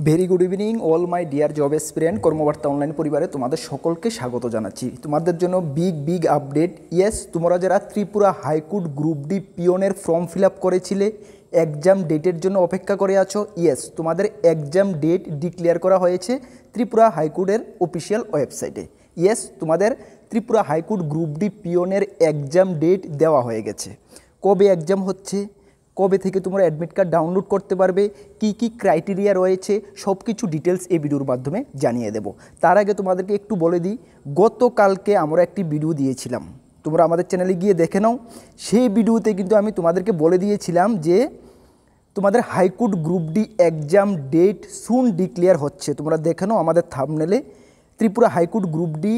Very good evening all my dear job aspirants Karmabarta online পরিবারে তোমাদের সকলকে স্বাগত জানাচ্ছি। তোমাদের জন্য বিগ আপডেট। ইয়েস, তোমরা যারা ত্রিপুরা হাইকোর্ট গ্রুপ ডি পিওনের ফর্ম ফিল আপ করেছিলে, এক্সাম ডেটের জন্য অপেক্ষা করে আছো, ইয়েস তোমাদের এক্সাম ডেট ডিক্লেয়ার করা হয়েছে ত্রিপুরা হাইকোর্টের অফিসিয়াল ওয়েবসাইটে। ইয়েস, তোমাদের ত্রিপুরা হাইকোর্ট গ্রুপ ডি পিওনের এক্সাম ডেট দেওয়া হয়ে গেছে। কবে এক্সাম হচ্ছে, কবে থেকে তোমরা অ্যাডমিট কার্ড ডাউনলোড করতে পারবে, কি ক্রাইটেরিয়া রয়েছে, সব কিছু ডিটেলস এই ভিডিওর মাধ্যমে জানিয়ে দেব। তার আগে তোমাদেরকে একটু বলে দিই, গতকালকে আমরা একটি ভিডিও দিয়েছিলাম, তোমরা আমাদের চ্যানেলে গিয়ে দেখে নাও। সেই ভিডিওতে কিন্তু আমি তোমাদেরকে বলে দিয়েছিলাম যে তোমাদের high court group D exam date soon declare হচ্ছে। তোমরা দেখে নাও আমাদের থাম্বনেলে, Tripura high court group D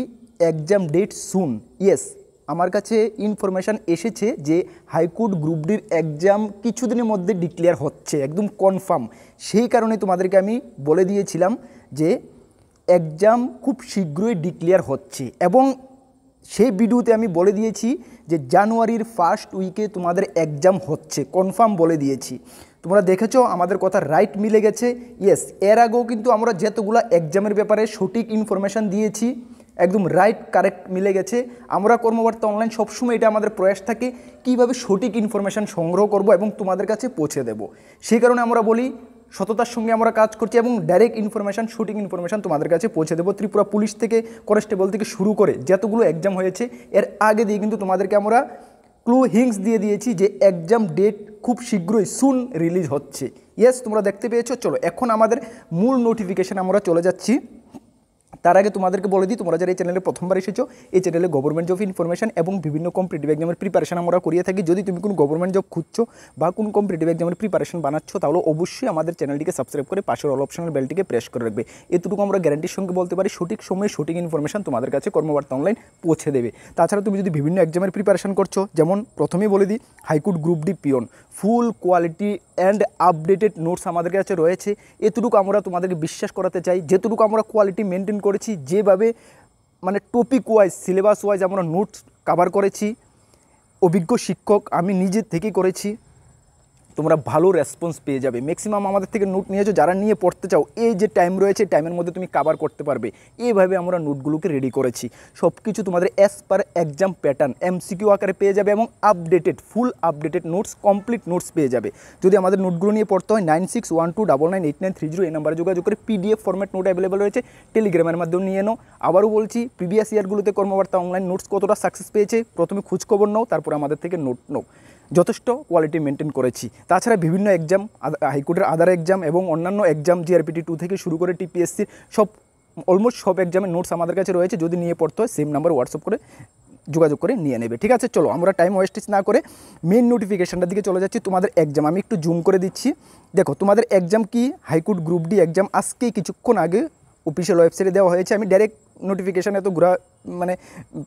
exam date soon. Yes, আমার কাছে ইনফরমেশান এসেছে যে হাইকোর্ট গ্রুপ ডির এক্সাম কিছুদিনের মধ্যে ডিক্লেয়ার হচ্ছে, একদম কনফার্ম। সেই কারণে তোমাদেরকে আমি বলে দিয়েছিলাম যে এক্সাম খুব শীঘ্রই ডিক্লেয়ার হচ্ছে, এবং সেই ভিডিওতে আমি বলে দিয়েছি যে জানুয়ারির ফার্স্ট উইকে তোমাদের এক্সাম হচ্ছে, কনফার্ম বলে দিয়েছি। তোমরা দেখেছো আমাদের কথা রাইট মিলে গেছে। ইয়েস, এর আগেও কিন্তু আমরা যতগুলো এক্সামের ব্যাপারে সঠিক ইনফরমেশান দিয়েছি, একদম রাইট কারেক্ট মিলে গেছে। আমরা কর্মবার্তা অনলাইন সবসময় এটা আমাদের প্রয়াস থাকে কীভাবে সঠিক ইনফরমেশান সংগ্রহ করব এবং তোমাদের কাছে পৌঁছে দেব। সেই কারণে আমরা বলি সততার সঙ্গে আমরা কাজ করছি এবং ডাইরেক্ট ইনফরমেশান, সঠিক ইনফরমেশান তোমাদের কাছে পৌঁছে দেবো। ত্রিপুরা পুলিশ থেকে, কনস্টেবল থেকে শুরু করে যতগুলো এক্সাম হয়েছে এর আগে দিয়ে কিন্তু তোমাদেরকে আমরা ক্লু হিংস দিয়ে দিয়েছি যে এক্সাম ডেট খুব শীঘ্রই সুন রিলিজ হচ্ছে। ইয়েস, তোমরা দেখতে পেয়েছো। চলো এখন আমাদের মূল নোটিফিকেশান আমরা চলে যাচ্ছি। তার আগে তোমাদেরকে বলে দিই, তোমরা যারা এই চ্যানেলে প্রথমবার এসেছো, এই চ্যানেলে গভর্নমেন্ট জব ইনফরমেশন এবং বিভিন্ন কম্পিটিটিভ এক্সামের প্রিপারেশন আমরা করিয়ে থাকি। যদি তুমি কোনো গভর্নমেন্ট জব খুঁজছো বা কোন কম্পিটিটিভ এক্সামের প্রিপারেশন বানাচ্ছ, তাহলে অবশ্যই আমাদের চ্যানেলটিকে সাবস্ক্রাইব করে পাশের অল অপশনাল বেলটিকে প্রেস করে রাখবে। এতটুকু আমরা গ্যারান্টির সঙ্গে বলতে পারি সঠিক সময়ে সঠিক ইনফরমেশন তোমাদের কাছে কর্মবার্তা অনলাইন পৌঁছে দেবে। তাছাড়া তুমি যদি বিভিন্ন এক্সামের প্রিপারেশন করছো, যেমন প্রথমেই বলে দিই high court group D peon full quality and updated notes আমাদের কাছে রয়েছে। এতটুকু আমরা তোমাদেরকে বিশ্বাস করাতে চাই, যেটুকু আমরা কোয়ালিটি মেনটেন করেছি, যেভাবে মানে টপিক ওয়াইজ, সিলেবাস ওয়াইজ আমরা নোটস কভার করেছি, অভিজ্ঞ শিক্ষক আমি নিজের থেকেই করেছি, তোমরা ভালো রেসপন্স পেয়ে যাবে। ম্যাক্সিমাম আমাদের থেকে নোট নিয়েছো, যারা নিয়ে পড়তে চাও, এই যে টাইম রয়েছে টাইমের মধ্যে তুমি কভার করতে পারবে, এইভাবে আমরা নোটগুলোকে রেডি করেছি। সব কিছু তোমাদের as per exam pattern MCQ আকারে পেয়ে যাবে এবং আপডেটেড ফুল আপডেটেড নোটস, কমপ্লিট নোটস পেয়ে যাবে। যদি আমাদের নোটগুলো নিয়ে পড়তে হয় 9612998930 এই নাম্বারে যোগাযোগ করে PDF ফরম্যাট নোট অ্যাভেলেবেল রয়েছে, টেলিগ্রামের মাধ্যমে নিয়ে নাও। আবারও বলছি, প্রিভিয়াস ইয়ারগুলোতে কর্মবার্তা অনলাইন নোটস কতটা সাকসেস পেয়েছে প্রথমে খোঁজখবর নাও, তারপর আমাদের থেকে নোট নাও। যথেষ্ট কোয়ালিটি মেনটেন করেছি। তাছাড়া বিভিন্ন এক্সাম, হাইকোর্টের আদার এক্সাম এবং অন্যান্য এক্সাম GRPT 2 থেকে শুরু করে TPSC সব অলমোস্ট সব এক্সামের নোটস আমাদের কাছে রয়েছে। যদি নিয়ে পড়তে হয় সেম নাম্বার হোয়াটসঅ্যাপ করে যোগাযোগ করে নিয়ে নেবে। ঠিক আছে, চলো আমরা টাইম ওয়েস্টেজ না করে মেন নোটিফিকেশানটার দিকে চলে যাচ্ছি। তোমাদের এক্সাম আমি একটু জুম করে দিচ্ছি। দেখো তোমাদের এক্সাম কি, হাইকোর্ট গ্রুপ ডি এক্সাম আজকে কিছুক্ষণ আগে অফিসিয়াল ওয়েবসাইটে দেওয়া হয়েছে। আমি ডাইরেক্ট নোটিফিকেশান এত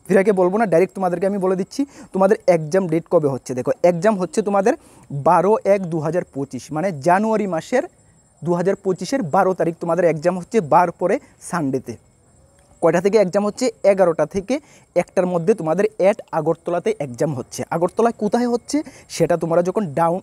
ফিরাকে বলবো না, ডাইরেক্ট তোমাদেরকে আমি বলে দিচ্ছি তোমাদের এক্সাম ডেট কবে হচ্ছে। দেখো এক্সাম হচ্ছে তোমাদের 12/1/2025, মানে জানুয়ারি মাসের 2025-এর 12 তারিখ তোমাদের এক্সাম হচ্ছে, 12 পরে সানডেতে। কয়টা থেকে এক্সাম হচ্ছে? 11টা থেকে 1টার মধ্যে তোমাদের আগরতলাতে এক্সাম হচ্ছে। আগরতলায় কোথায় হচ্ছে সেটা তোমরা যখন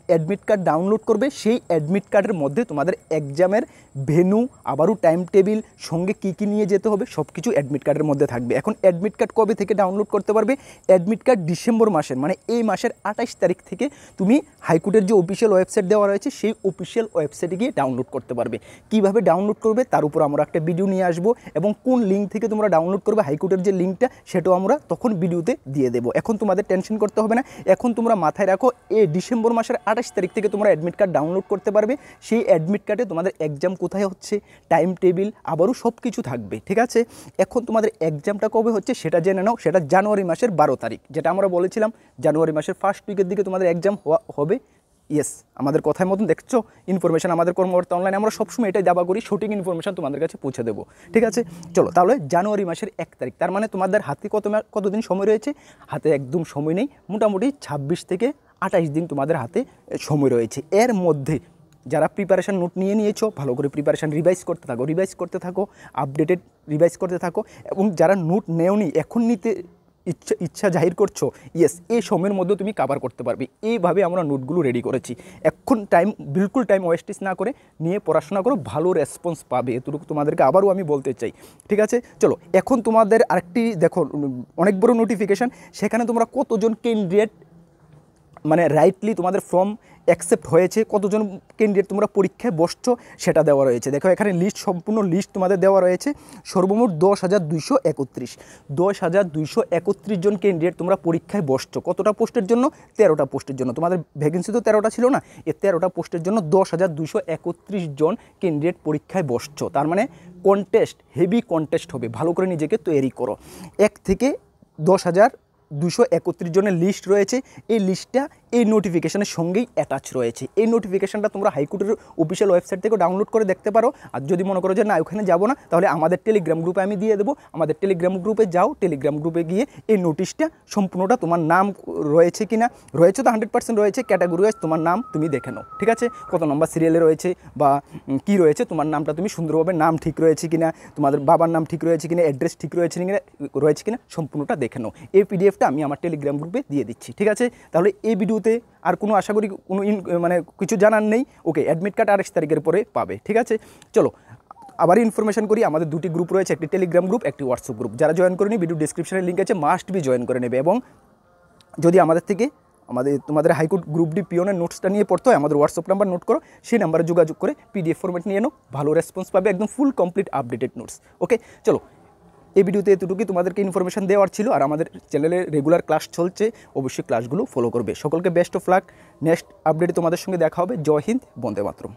অ্যাডমিট কার্ড ডাউনলোড করবে, সেই অ্যাডমিট কার্ডের মধ্যে তোমাদের এক্সামের ভেন্যু, আবারও টাইম টেবিল, সঙ্গে কী নিয়ে যেতে হবে সব কিছু অ্যাডমিট কার্ডের মধ্যে থাকবে। এখন অ্যাডমিট কার্ড কবে থেকে ডাউনলোড করতে পারবে? অ্যাডমিট কার্ড ডিসেম্বর মাসের, মানে এই মাসের 28 তারিখ থেকে তুমি হাইকোর্টের যে অফিসিয়াল ওয়েবসাইট দেওয়া রয়েছে সেই অফিসিয়াল ওয়েবসাইটে গিয়ে ডাউনলোড করতে পারবে। কীভাবে ডাউনলোড করবে তার উপর আমরা একটা ভিডিও নিয়ে আসবো, এবং কোন লিঙ্ক থেকে তোমরা ডাউনলোড করবে হাইকোর্টের যে লিঙ্কটা, সেটাও আমরা তখন ভিডিওতে দিয়ে দেবো। এখন তোমাদের টেনশন করতে হবে না। এখন তোমরা মাথায় রাখো, এই ডিসেম্বর মাসের 28 তারিখ থেকে তোমরা অ্যাডমিট কার্ড ডাউনলোড করতে পারবে। সেই অ্যাডমিট কার্ডে তোমাদের এক্সাম কোথায় হচ্ছে, টাইম টেবিল, আবারও সব কিছু থাকবে। ঠিক আছে, এখন তোমাদের এক্সামটা কবে হচ্ছে সেটা জেনে নাও। সেটা জানুয়ারি মাসের 12 তারিখ, যেটা আমরা বলেছিলাম জানুয়ারি মাসের ফার্স্ট উইকের দিকে তোমাদের এক্সাম হবে। ইয়েস, আমাদের কথার মতন দেখছো ইনফরমেশান আমাদের কর্মকর্তা অনলাইনে আমরা সবসময় এটাই দাবা করি, সঠিক ইনফরমেশান তোমাদের কাছে পৌঁছে দেবো। ঠিক আছে, চলো তাহলে জানুয়ারি মাসের 1 তারিখ, তার মানে তোমাদের হাতে কতদিন সময় রয়েছে? হাতে একদম সময় নেই, মোটামুটি 26 থেকে 28 দিন তোমাদের হাতে সময় রয়েছে। এর মধ্যে যারা প্রিপারেশান নোট নিয়েছো, ভালো করে প্রিপারেশান রিভাইজ করতে থাকো, আপডেটেড রিভাইজ করতে থাকো। এবং যারা নোট নেওনি, এখন নিতে ইচ্ছা জাহির করছো, ইয়েস এই সময়ের মধ্যে তুমি কাভার করতে পারবে। এইভাবে আমরা নোটগুলো রেডি করেছি। এখন বিলকুল টাইম ওয়েস্টেজ না করে নিয়ে পড়াশোনা করো, ভালো রেসপন্স পাবে, এতটুকু তোমাদেরকে আবারও আমি বলতে চাই। ঠিক আছে, চলো এখন তোমাদের আরেকটি দেখো, অনেক বড় নোটিফিকেশান, সেখানে তোমরা কতজন ক্যান্ডিডেট মানে রাইটলি তোমাদের ফর্ম অ্যাকসেপ্ট হয়েছে, কতজন ক্যান্ডিডেট তোমরা পরীক্ষায় বসছো সেটা দেওয়া রয়েছে। দেখো এখানে সম্পূর্ণ লিস্ট তোমাদের দেওয়া রয়েছে। সর্বমোট 10,231 জন ক্যান্ডিডেট তোমরা পরীক্ষায় বসছো। কতটা পোস্টের জন্য? 13টা পোস্টের জন্য। তোমাদের ভ্যাকেন্সি তো 13টা ছিল না, এই 13টা পোস্টের জন্য 10,231 জন ক্যান্ডিডেট পরীক্ষায় বসছো। তার মানে কন্টেস্ট, হেভি কন্টেস্ট হবে, ভালো করে নিজেকে তৈরি করো। 1 থেকে 10,231 জনের লিস্ট রয়েছে। এই লিস্টটা এই নোটিফিকেশানের সঙ্গেই অ্যাটাচ রয়েছে। এই নোটিফিকেশানটা তোমরা হাইকোর্টের অফিসিয়াল ওয়েবসাইট থেকে ডাউনলোড করে দেখতে পারো। আর যদি মনে করো যে না ওখানে যাবো না, তাহলে আমাদের টেলিগ্রাম গ্রুপে আমি দিয়ে দেবো। আমাদের টেলিগ্রাম গ্রুপে যাও, টেলিগ্রাম গ্রুপে গিয়ে এই নোটিশটা সম্পূর্ণটা, তোমার নাম রয়েছে কি না, রয়েছে তো 100% রয়েছে, ক্যাটাগরি ওয়াইজ তোমার নাম তুমি দেখে নাও। ঠিক আছে, কত নম্বর সিরিয়ালে রয়েছে বা কি রয়েছে, তোমার নামটা তুমি সুন্দরভাবে নাম ঠিক রয়েছে কিনা, তোমাদের বাবার নাম ঠিক রয়েছে কিনা, অ্যাড্রেস ঠিক রয়েছে কিনা সম্পূর্ণটা দেখে নাও। এই পিডিএফটা আমি আমার টেলিগ্রাম গ্রুপে দিয়ে দিচ্ছি। ঠিক আছে, তাহলে এই ভিডিওতে আর কোনো আশা করি কোনো মানে কিছু জানার নেই। ওকে, অ্যাডমিট কার্ড 28 তারিখের পরে পাবে। ঠিক আছে, চলো আবার ইনফরমেশন করি। আমাদের দুটি গ্রুপ রয়েছে, একটি টেলিগ্রাম গ্রুপ, একটি হোয়াটসঅ্যাপ গ্রুপ। যারা জয়েন করেনি, ভিডিও ডিসক্রিপশনের লিঙ্ক আছে, মাস্ট বি জয়েন করে নেবে। এবং যদি তোমাদের হাইকোর্ট গ্রুপ ডি পিওনের নোটসটা নিয়ে পড়তে হয়, আমাদের হোয়াটসঅ্যাপ নাম্বার নোট করো, সেই নাম্বারে যোগাযোগ করে পিডিএফ ফরম্যাট নিয়ে নাও, ভালো রেসপন্স পাবে, একদম ফুল কমপ্লিট আপডেটেড নোটস। ওকে, চলো এই ভিডিওতে এতটুকুই তোমাদেরকে ইনফরমেশন দেওয়ার ছিল। আর আমাদের চ্যানেলে রেগুলার ক্লাস চলছে, অবশ্যই ক্লাসগুলো ফলো করবে। সকলকে বেস্ট অফ লাক। নেক্সট আপডেটে তোমাদের সঙ্গে দেখা হবে। জয় হিন্দ, বন্দে মাতরম।